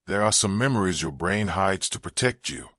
There are some memories your brain hides to protect you.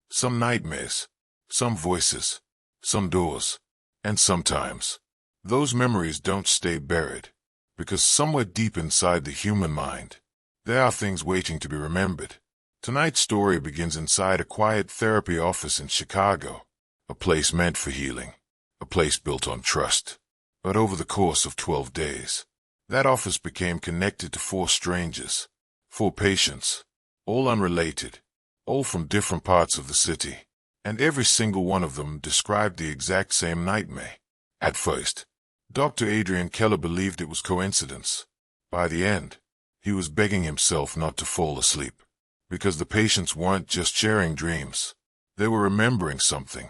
Some nightmares, some voices, some doors. And sometimes, those memories don't stay buried, because somewhere deep inside the human mind, there are things waiting to be remembered. Tonight's story begins inside a quiet therapy office in Chicago, a place meant for healing, a place built on trust. But over the course of 12 days, that office became connected to 4 strangers, 4 patients, all unrelated, all from different parts of the city, and every single one of them described the exact same nightmare. At first, Dr. Adrian Keller believed it was coincidence. By the end, he was begging himself not to fall asleep, because the patients weren't just sharing dreams. They were remembering something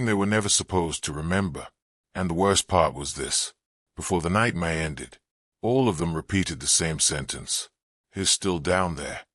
they were never supposed to remember. And the worst part was this. Before the nightmare ended, all of them repeated the same sentence. "He's still down there."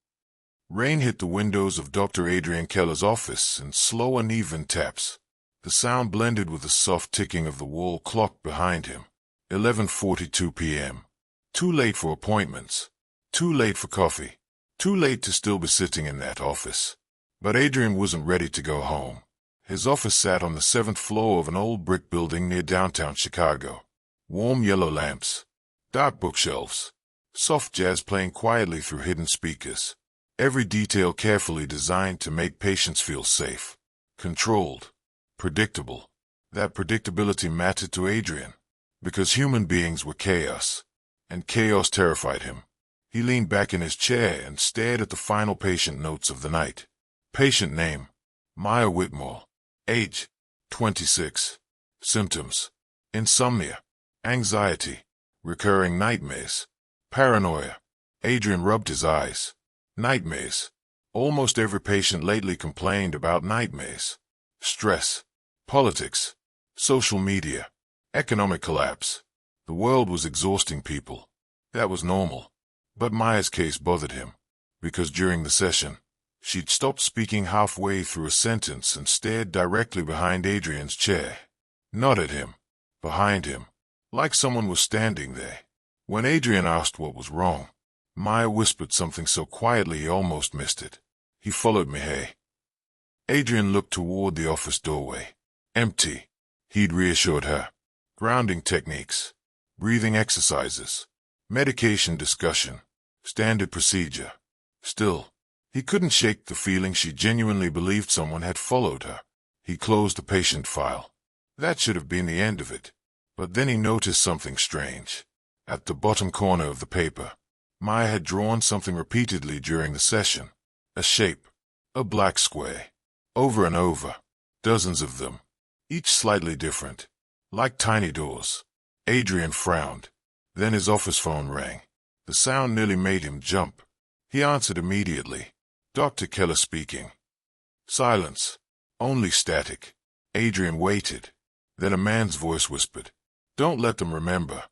Rain hit the windows of Dr. Adrian Keller's office in slow, uneven taps. The sound blended with the soft ticking of the wall clock behind him. 11:42 p.m. Too late for appointments. Too late for coffee. Too late to still be sitting in that office. But Adrian wasn't ready to go home. His office sat on the 7th floor of an old brick building near downtown Chicago. Warm yellow lamps, dark bookshelves, soft jazz playing quietly through hidden speakers. Every detail carefully designed to make patients feel safe, controlled, predictable. That predictability mattered to Adrian, because human beings were chaos, and chaos terrified him. He leaned back in his chair and stared at the final patient notes of the night. Patient name, Maya Whitmore. Age, 26. Symptoms, insomnia, anxiety, recurring nightmares, paranoia. Adrian rubbed his eyes. Nightmares. Almost every patient lately complained about nightmares. Stress, politics, social media, economic collapse. The world was exhausting people. That was normal. But Maya's case bothered him, because during the session, she'd stopped speaking halfway through a sentence and stared directly behind Adrian's chair. Not at him. Behind him. Like someone was standing there. When Adrian asked what was wrong, Maya whispered something so quietly he almost missed it. "He followed me, hey." Adrian looked toward the office doorway. Empty. He'd reassured her. Grounding techniques. Breathing exercises. Medication discussion. Standard procedure. Still, he couldn't shake the feeling she genuinely believed someone had followed her. He closed the patient file. That should have been the end of it. But then he noticed something strange. At the bottom corner of the paper, Maya had drawn something repeatedly during the session. A shape. A black square. Over and over. Dozens of them. Each slightly different. Like tiny doors. Adrian frowned. Then his office phone rang. The sound nearly made him jump. He answered immediately. Dr. Keller speaking. Silence. Only static. Adrian waited. Then a man's voice whispered, "Don't let them remember."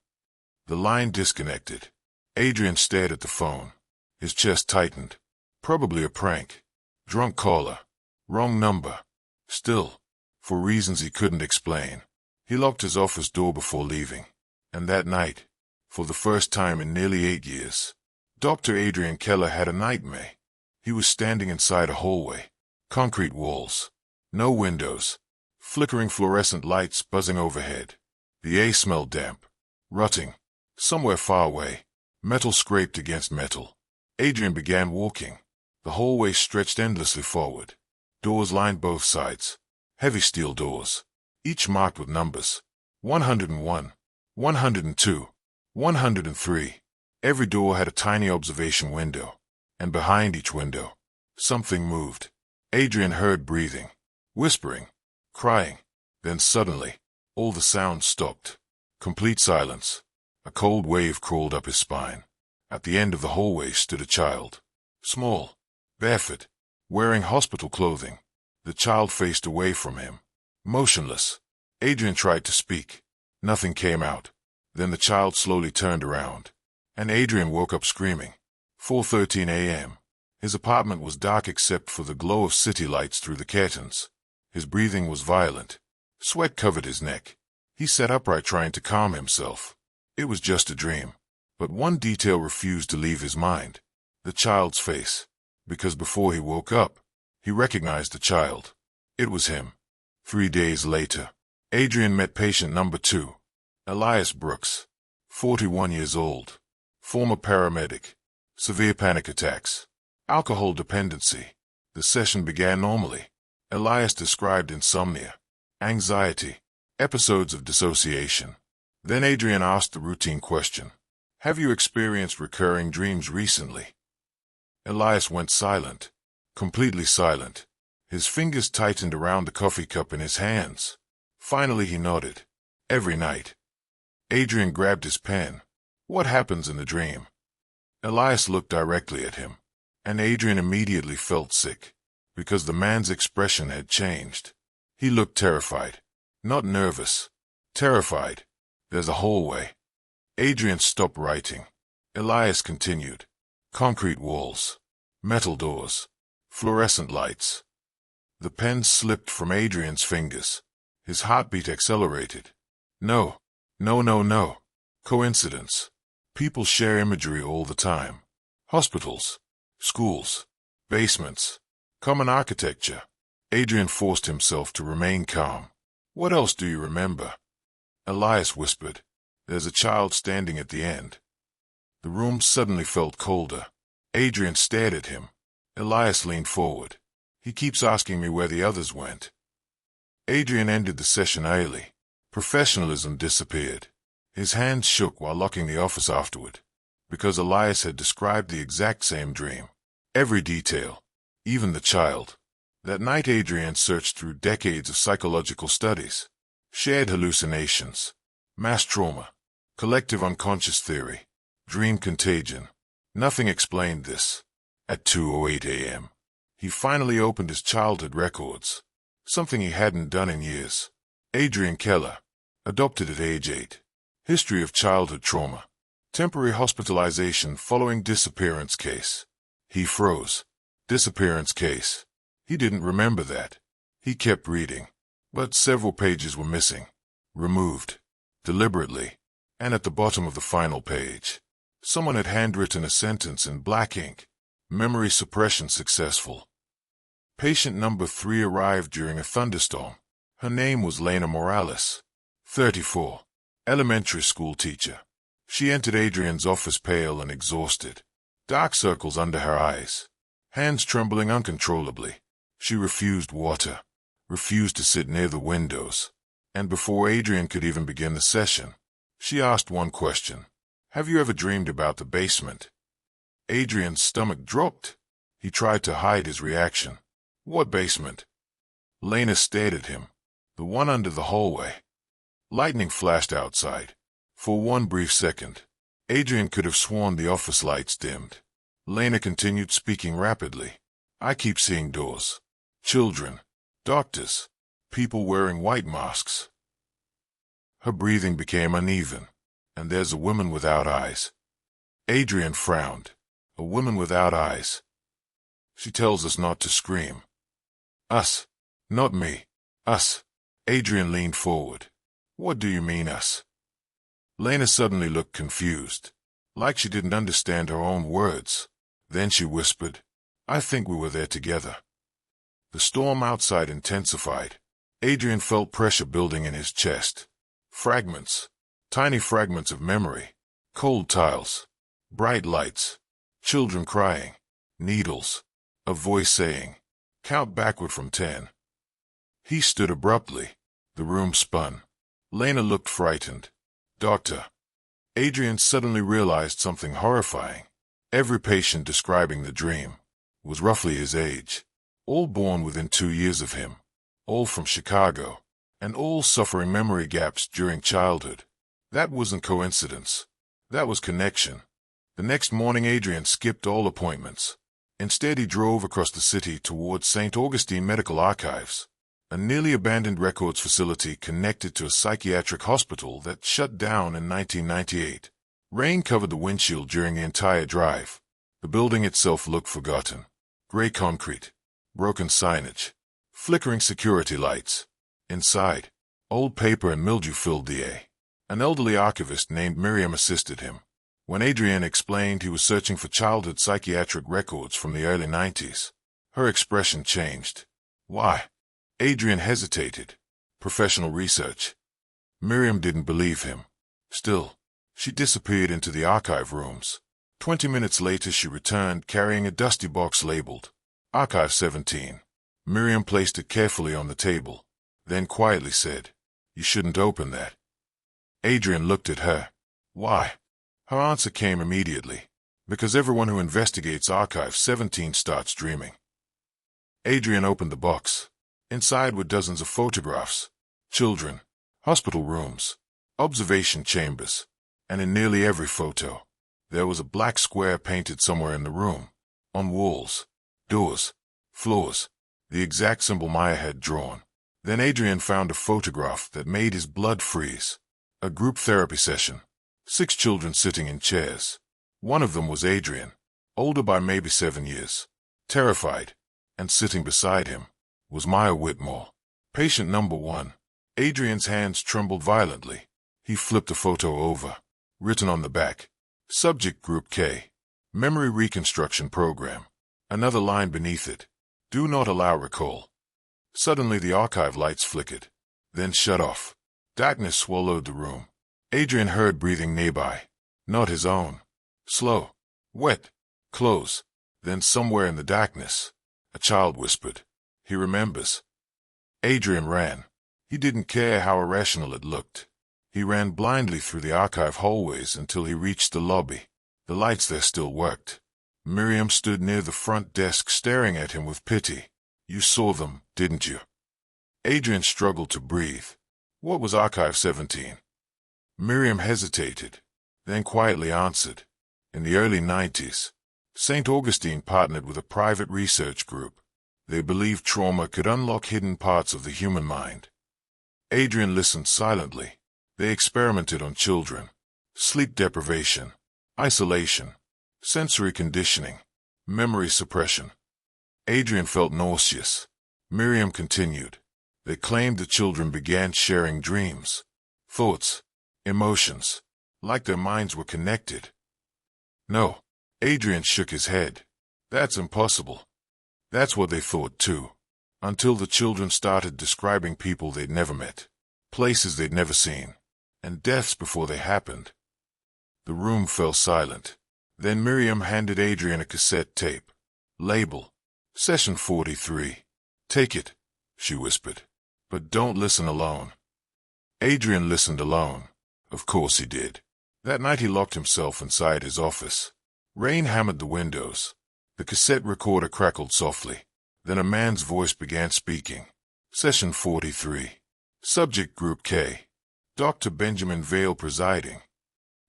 The line disconnected. Adrian stared at the phone. His chest tightened. Probably a prank. Drunk caller. Wrong number. Still, for reasons he couldn't explain, he locked his office door before leaving. And that night, for the first time in nearly 8 years, Dr. Adrian Keller had a nightmare. He was standing inside a hallway. Concrete walls. No windows. Flickering fluorescent lights buzzing overhead. The air smelled damp. Rotting. Somewhere far away. Metal scraped against metal. Adrian began walking. The hallway stretched endlessly forward. Doors lined both sides. Heavy steel doors. Each marked with numbers. 101. 102. 103. Every door had a tiny observation window. And behind each window, something moved. Adrian heard breathing. Whispering. Crying. Then suddenly, all the sounds stopped. Complete silence. A cold wave crawled up his spine. At the end of the hallway stood a child. Small. Barefoot. Wearing hospital clothing. The child faced away from him. Motionless. Adrian tried to speak. Nothing came out. Then the child slowly turned around. And Adrian woke up screaming. 4:13 a.m. His apartment was dark except for the glow of city lights through the curtains. His breathing was violent. Sweat covered his neck. He sat upright trying to calm himself. It was just a dream. But one detail refused to leave his mind. The child's face. Because before he woke up, he recognized the child. It was him. 3 days later, Adrian met patient number 2, Elias Brooks, 41 years old, former paramedic, severe panic attacks, alcohol dependency. The session began normally. Elias described insomnia, anxiety, episodes of dissociation. Then Adrian asked the routine question, "Have you experienced recurring dreams recently?" Elias went silent, completely silent. His fingers tightened around the coffee cup in his hands. Finally he nodded. "Every night." Adrian grabbed his pen. "What happens in the dream?" Elias looked directly at him, and Adrian immediately felt sick, because the man's expression had changed. He looked terrified. Not nervous. Terrified. "There's a hallway." Adrian stopped writing. Elias continued. "Concrete walls. Metal doors. Fluorescent lights." The pen slipped from Adrian's fingers. His heartbeat accelerated. No. No. Coincidence. People share imagery all the time. Hospitals. Schools. Basements. Common architecture. Adrian forced himself to remain calm. "What else do you remember?" Elias whispered. "There's a child standing at the end." The room suddenly felt colder. Adrian stared at him. Elias leaned forward. "He keeps asking me where the others went." Adrian ended the session early. Professionalism disappeared. His hands shook while locking the office afterward, because Elias had described the exact same dream. Every detail. Even the child. That night Adrian searched through decades of psychological studies. Shared hallucinations. Mass trauma. Collective unconscious theory. Dream contagion. Nothing explained this. At 2:08 a.m., he finally opened his childhood records. Something he hadn't done in years. Adrian Keller. Adopted at age 8. History of childhood trauma. Temporary hospitalization following disappearance case. He froze. Disappearance case. He didn't remember that. He kept reading. But several pages were missing. Removed. Deliberately. And at the bottom of the final page, someone had handwritten a sentence in black ink. Memory suppression successful. Patient number 3 arrived during a thunderstorm. Her name was Lena Morales. 34. Elementary school teacher. She entered Adrian's office pale and exhausted. Dark circles under her eyes. Hands trembling uncontrollably. She refused water. Refused to sit near the windows. And before Adrian could even begin the session, she asked one question. "Have you ever dreamed about the basement?" Adrian's stomach dropped. He tried to hide his reaction. "What basement?" Lena stared at him. "The one under the hallway." Lightning flashed outside. For one brief second, Adrian could have sworn the office lights dimmed. Lena continued speaking rapidly. "I keep seeing doors. Children. Doctors. People wearing white masks." Her breathing became uneven. "And there's a woman without eyes." Adrian frowned. "A woman without eyes. She tells us not to scream." "Us. Not me. Us." Adrian leaned forward. "What do you mean, us?" Lena suddenly looked confused, like she didn't understand her own words. Then she whispered, "I think we were there together." The storm outside intensified. Adrian felt pressure building in his chest. Fragments. Tiny fragments of memory. Cold tiles. Bright lights. Children crying. Needles. A voice saying, "Count backward from 10. He stood abruptly. The room spun. Lena looked frightened. "Doctor." Adrian suddenly realized something horrifying. Every patient describing the dream was roughly his age. All born within 2 years of him. All from Chicago. And all suffering memory gaps during childhood. That wasn't coincidence. That was connection. The next morning Adrian skipped all appointments. Instead he drove across the city towards St. Augustine Medical Archives, a nearly abandoned records facility connected to a psychiatric hospital that shut down in 1998. Rain covered the windshield during the entire drive. The building itself looked forgotten. Gray concrete. Broken signage. Flickering security lights. Inside, old paper and mildew filled the air. An elderly archivist named Miriam assisted him. When Adrian explained he was searching for childhood psychiatric records from the early 90s, her expression changed. Why? Adrian hesitated. Professional research. Miriam didn't believe him. Still, she disappeared into the archive rooms. 20 minutes later she returned carrying a dusty box labeled Archive 17. Miriam placed it carefully on the table, then quietly said, "You shouldn't open that." Adrian looked at her. Why? Her answer came immediately. Because everyone who investigates Archive 17 starts dreaming. Adrian opened the box. Inside were dozens of photographs. Children, hospital rooms, observation chambers, and in nearly every photo, there was a black square painted somewhere in the room, on walls, doors, floors, the exact symbol Maya had drawn. Then Adrian found a photograph that made his blood freeze. A group therapy session. 6 children sitting in chairs. One of them was Adrian, older by maybe 7 years, terrified, and sitting beside him was Maya Whitmore. Patient number 1. Adrian's hands trembled violently. He flipped the photo over. Written on the back, Subject Group K. Memory Reconstruction Program. Another line beneath it. Do not allow recall. Suddenly the archive lights flickered, then shut off. Darkness swallowed the room. Adrian heard breathing nearby. Not his own. Slow, wet, close. Then somewhere in the darkness, a child whispered, "He remembers." Adrian ran. He didn't care how irrational it looked. He ran blindly through the archive hallways until he reached the lobby. The lights there still worked. Miriam stood near the front desk staring at him with pity. "You saw them, didn't you?" Adrian struggled to breathe. What was Archive 17? Miriam hesitated, then quietly answered. In the early 90s, St. Augustine partnered with a private research group. They believed trauma could unlock hidden parts of the human mind. Adrian listened silently. They experimented on children. Sleep deprivation, isolation, sensory conditioning, memory suppression. Adrian felt nauseous. Miriam continued. They claimed the children began sharing dreams, thoughts, emotions, like their minds were connected. No, Adrian shook his head. That's impossible. That's what they thought too, until the children started describing people they'd never met, places they'd never seen, and deaths before they happened. The room fell silent. Then Miriam handed Adrian a cassette tape. Label, Session 43. "Take it," she whispered. "But don't listen alone." Adrian listened alone. Of course he did. That night he locked himself inside his office. Rain hammered the windows. The cassette recorder crackled softly. Then a man's voice began speaking. Session 43. Subject Group K. Dr. Benjamin Vale presiding.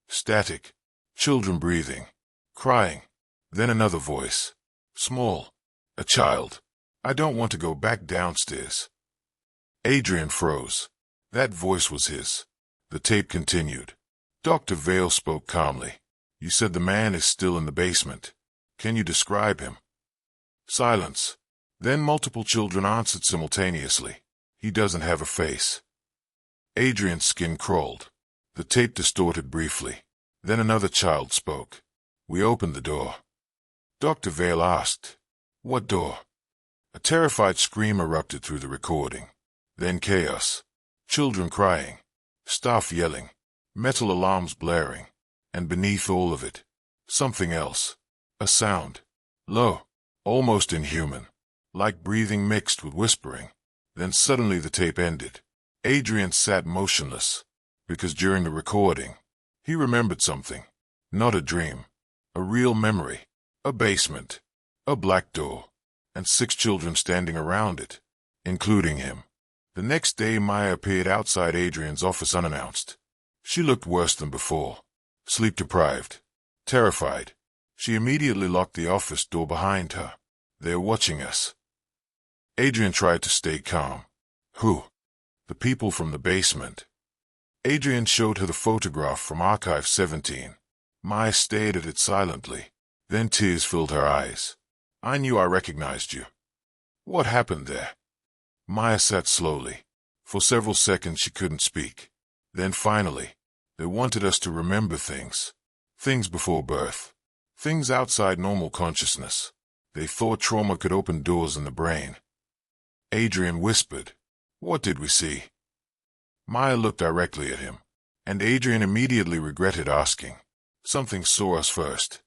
Static. Children breathing. Crying. Then another voice. Small. A child. "I don't want to go back downstairs." Adrian froze. That voice was his. The tape continued. Dr. Vale spoke calmly. "You said the man is still in the basement. Can you describe him?" Silence. Then multiple children answered simultaneously. "He doesn't have a face." Adrian's skin crawled. The tape distorted briefly. Then another child spoke. "We opened the door." Dr. Vale asked, "What door?" A terrified scream erupted through the recording. Then chaos. Children crying. Staff yelling. Metal alarms blaring. And beneath all of it, something else. A sound. Low. Almost inhuman. Like breathing mixed with whispering. Then suddenly the tape ended. Adrian sat motionless. Because during the recording, he remembered something. Not a dream. A real memory. A basement. A black door. And 6 children standing around it, including him. The next day Maya appeared outside Adrian's office unannounced. She looked worse than before. Sleep-deprived. Terrified. She immediately locked the office door behind her. "They're watching us." Adrian tried to stay calm. "Who?" "The people from the basement." Adrian showed her the photograph from Archive 17. Maya stared at it silently. Then tears filled her eyes. "I knew I recognized you." "What happened there?" Maya sat slowly. For several seconds she couldn't speak. Then finally, "They wanted us to remember things. Things before birth. Things outside normal consciousness. They thought trauma could open doors in the brain. Adrian whispered, "What did we see?" Maya looked directly at him, and Adrian immediately regretted asking. Something saw us first.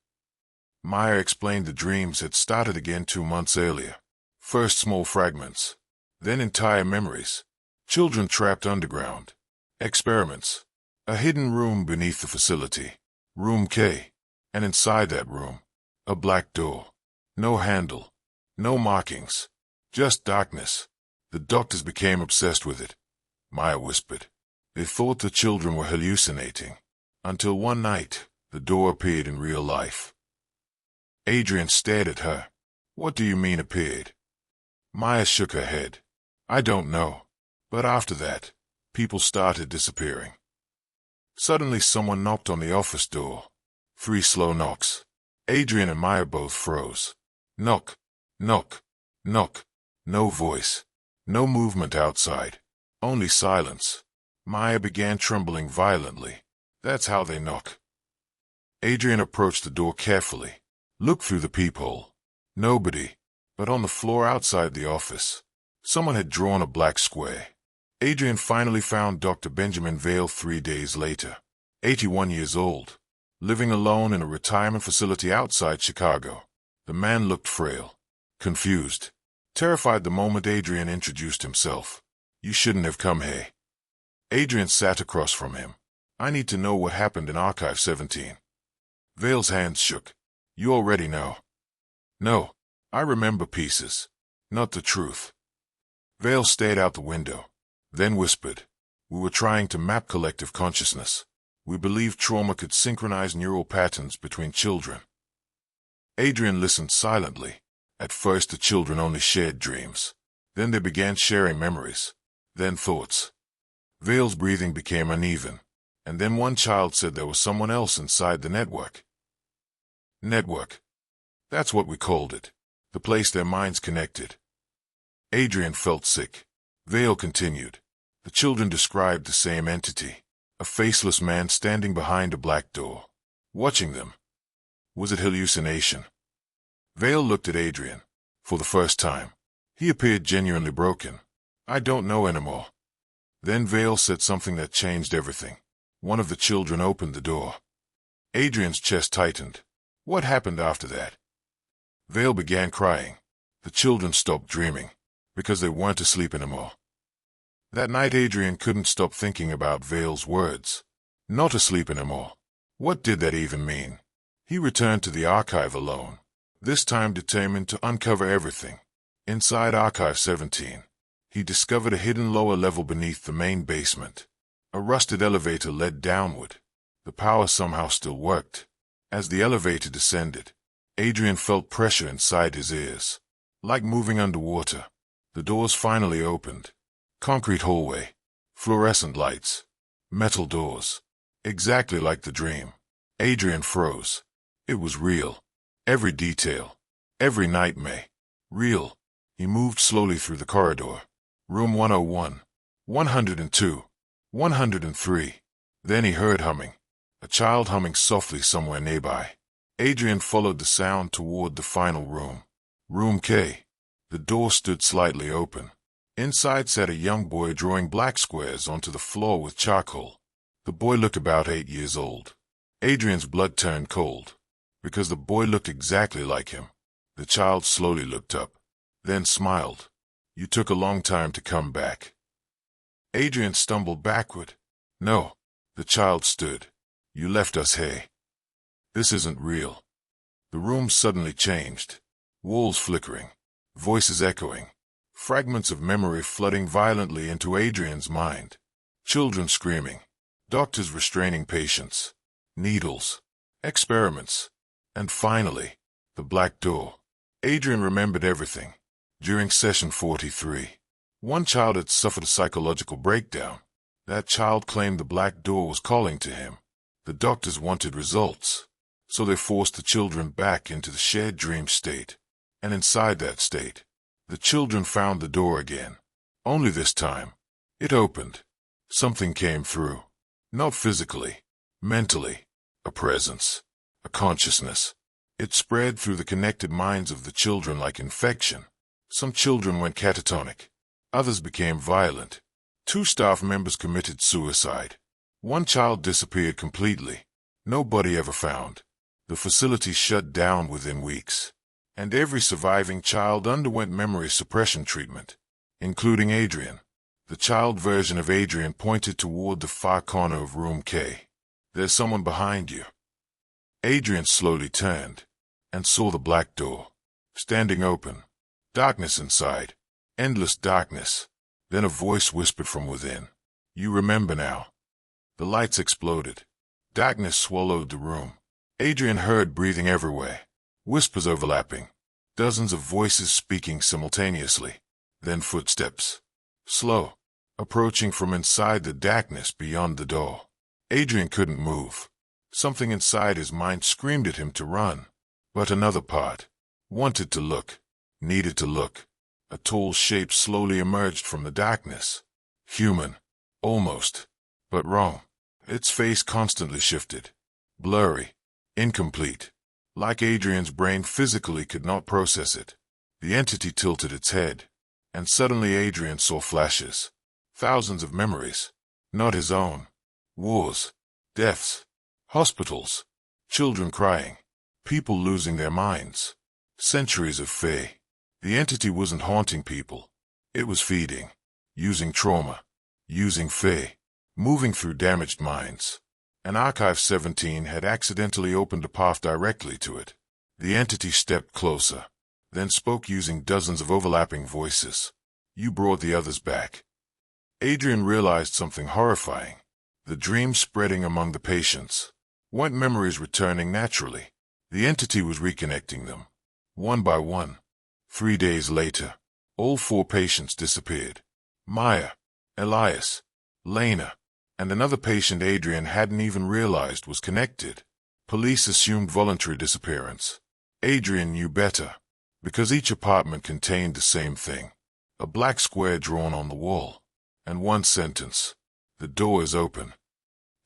Maya explained the dreams had started again 2 months earlier. First small fragments, then entire memories. Children trapped underground. Experiments. A hidden room beneath the facility. Room K. And inside that room, a black door. No handle. No markings. Just darkness. The doctors became obsessed with it. Maya whispered. They thought the children were hallucinating. Until one night, the door appeared in real life. Adrian stared at her. "What do you mean appeared?" Maya shook her head. "I don't know. But after that, people started disappearing." Suddenly someone knocked on the office door. 3 slow knocks. Adrian and Maya both froze. Knock, knock, knock. No voice. No movement outside. Only silence. Maya began trembling violently. "That's how they knock." Adrian approached the door carefully. Looked through the peephole. Nobody. But on the floor outside the office, someone had drawn a black square. Adrian finally found Dr. Benjamin Vale 3 days later. 81 years old. Living alone in a retirement facility outside Chicago. The man looked frail. Confused. Terrified the moment Adrian introduced himself. "You shouldn't have come here." Adrian sat across from him. "I need to know what happened in Archive 17. Vale's hands shook. "You already know." "No. I remember pieces. Not the truth." Vale stared out the window, then whispered, "We were trying to map collective consciousness. We believed trauma could synchronize neural patterns between children." Adrian listened silently. At first the children only shared dreams. Then they began sharing memories. Then thoughts. Vale's breathing became uneven. And then one child said there was someone else inside the network. Network. That's what we called it. The place their minds connected. Adrian felt sick. Vale continued. The children described the same entity. A faceless man standing behind a black door. Watching them. Was it hallucination? Vale looked at Adrian. For the first time. He appeared genuinely broken. "I don't know anymore." Then Vale said something that changed everything. One of the children opened the door. Adrian's chest tightened. What happened after that? Vale began crying. The children stopped dreaming, because they weren't asleep anymore. That night Adrian couldn't stop thinking about Vale's words. Not asleep anymore. What did that even mean? He returned to the archive alone, this time determined to uncover everything. Inside Archive 17, he discovered a hidden lower level beneath the main basement. A rusted elevator led downward. The power somehow still worked. As the elevator descended, Adrian felt pressure inside his ears. Like moving underwater. The doors finally opened. Concrete hallway. Fluorescent lights. Metal doors. Exactly like the dream. Adrian froze. It was real. Every detail. Every nightmare. Real. He moved slowly through the corridor. Room 101. 102. 103. Then he heard humming. A child humming softly somewhere nearby. Adrian followed the sound toward the final room. Room K. The door stood slightly open. Inside sat a young boy drawing black squares onto the floor with charcoal. The boy looked about 8 years old. Adrian's blood turned cold, because the boy looked exactly like him. The child slowly looked up, then smiled. "You took a long time to come back." Adrian stumbled backward. "No." The child stood. "You left us here. This isn't real." The room suddenly changed. Walls flickering. Voices echoing. Fragments of memory flooding violently into Adrian's mind. Children screaming. Doctors restraining patients. Needles. Experiments. And finally, the black door. Adrian remembered everything. During session 43, one child had suffered a psychological breakdown. That child claimed the black door was calling to him. The doctors wanted results, so they forced the children back into the shared dream state. And inside that state, the children found the door again. Only this time, it opened. Something came through. Not physically, mentally. A presence. a consciousness. It spread through the connected minds of the children like infection. Some children went catatonic. Others became violent. 2 staff members committed suicide. 1 child disappeared completely. Nobody ever found. The facility shut down within weeks. And every surviving child underwent memory suppression treatment, including Adrian. The child version of Adrian pointed toward the far corner of room K. "There's someone behind you." Adrian slowly turned and saw the black door, standing open. Darkness inside. Endless darkness. Then a voice whispered from within, "You remember now." The lights exploded. Darkness swallowed the room. Adrian heard breathing everywhere, whispers overlapping, dozens of voices speaking simultaneously. Then footsteps. Slow, approaching from inside the darkness beyond the door. Adrian couldn't move. Something inside his mind screamed at him to run. But another part wanted to look, needed to look. A tall shape slowly emerged from the darkness. Human. Almost. But wrong. Its face constantly shifted. Blurry. Incomplete. Like Adrian's brain physically could not process it. The entity tilted its head. And suddenly Adrian saw flashes. Thousands of memories. Not his own. Wars. Deaths. Hospitals. Children crying. People losing their minds. Centuries of fear. The entity wasn't haunting people. It was feeding. Using trauma. Using fear. Moving through damaged minds. And Archive 17 had accidentally opened a path directly to it. The entity stepped closer, then spoke using dozens of overlapping voices. "You brought the others back." Adrian realized something horrifying. The dreams spreading among the patients. Weren't memories returning naturally. The entity was reconnecting them. One by one. 3 days later, all 4 patients disappeared. Maya, Elias, Lena, and another patient Adrian hadn't even realized was connected. Police assumed voluntary disappearance. Adrian knew better, because each apartment contained the same thing. A black square drawn on the wall. And one sentence. "The door is open."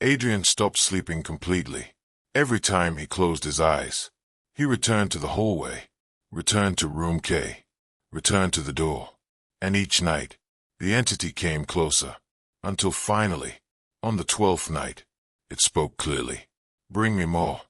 Adrian stopped sleeping completely. Every time he closed his eyes, he returned to the hallway, returned to room K, returned to the door. And each night, the entity came closer, until finally, on the 12th night, it spoke clearly. "Bring me more."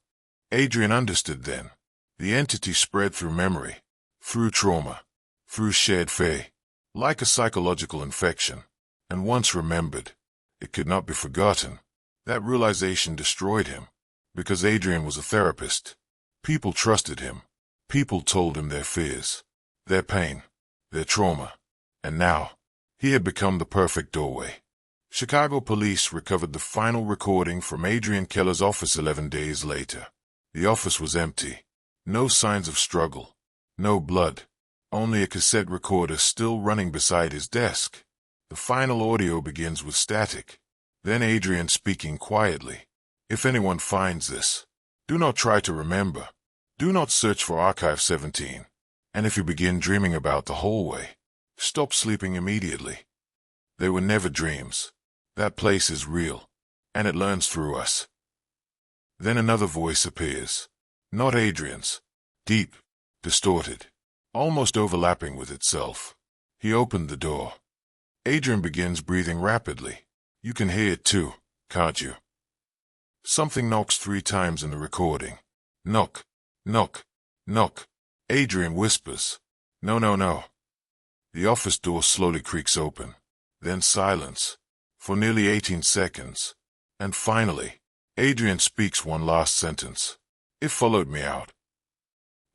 Adrian understood then. The entity spread through memory, through trauma, through shared fear, like a psychological infection. And once remembered, it could not be forgotten. That realization destroyed him, because Adrian was a therapist. People trusted him. People told him their fears, their pain, their trauma. And now, he had become the perfect doorway. Chicago police recovered the final recording from Adrian Keller's office 11 days later. The office was empty. No signs of struggle. No blood. Only a cassette recorder still running beside his desk. The final audio begins with static. Then Adrian speaking quietly. "If anyone finds this, do not try to remember. Do not search for Archive 17. And if you begin dreaming about the hallway, stop sleeping immediately. They were never dreams. That place is real, and it learns through us." Then another voice appears. Not Adrian's. Deep, distorted, almost overlapping with itself. He opened the door. Adrian begins breathing rapidly. You can hear it too, can't you? Something knocks 3 times in the recording. Knock, knock, knock. Adrian whispers, "No, no, no." The office door slowly creaks open. Then silence. For nearly 18 seconds. And finally, Adrian speaks one last sentence. "It followed me out."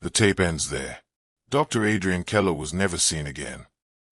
The tape ends there. Dr. Adrian Keller was never seen again.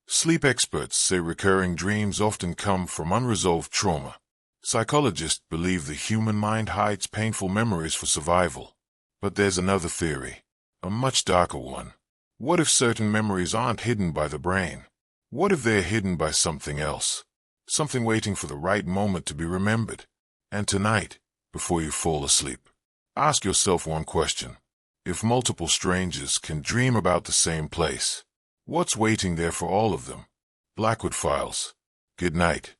Sleep experts say recurring dreams often come from unresolved trauma. Psychologists believe the human mind hides painful memories for survival. But there's another theory, a much darker one. What if certain memories aren't hidden by the brain? What if they're hidden by something else? Something waiting for the right moment to be remembered. And tonight, before you fall asleep, ask yourself one question. If multiple strangers can dream about the same place, what's waiting there for all of them? Blackwood Files. Good night.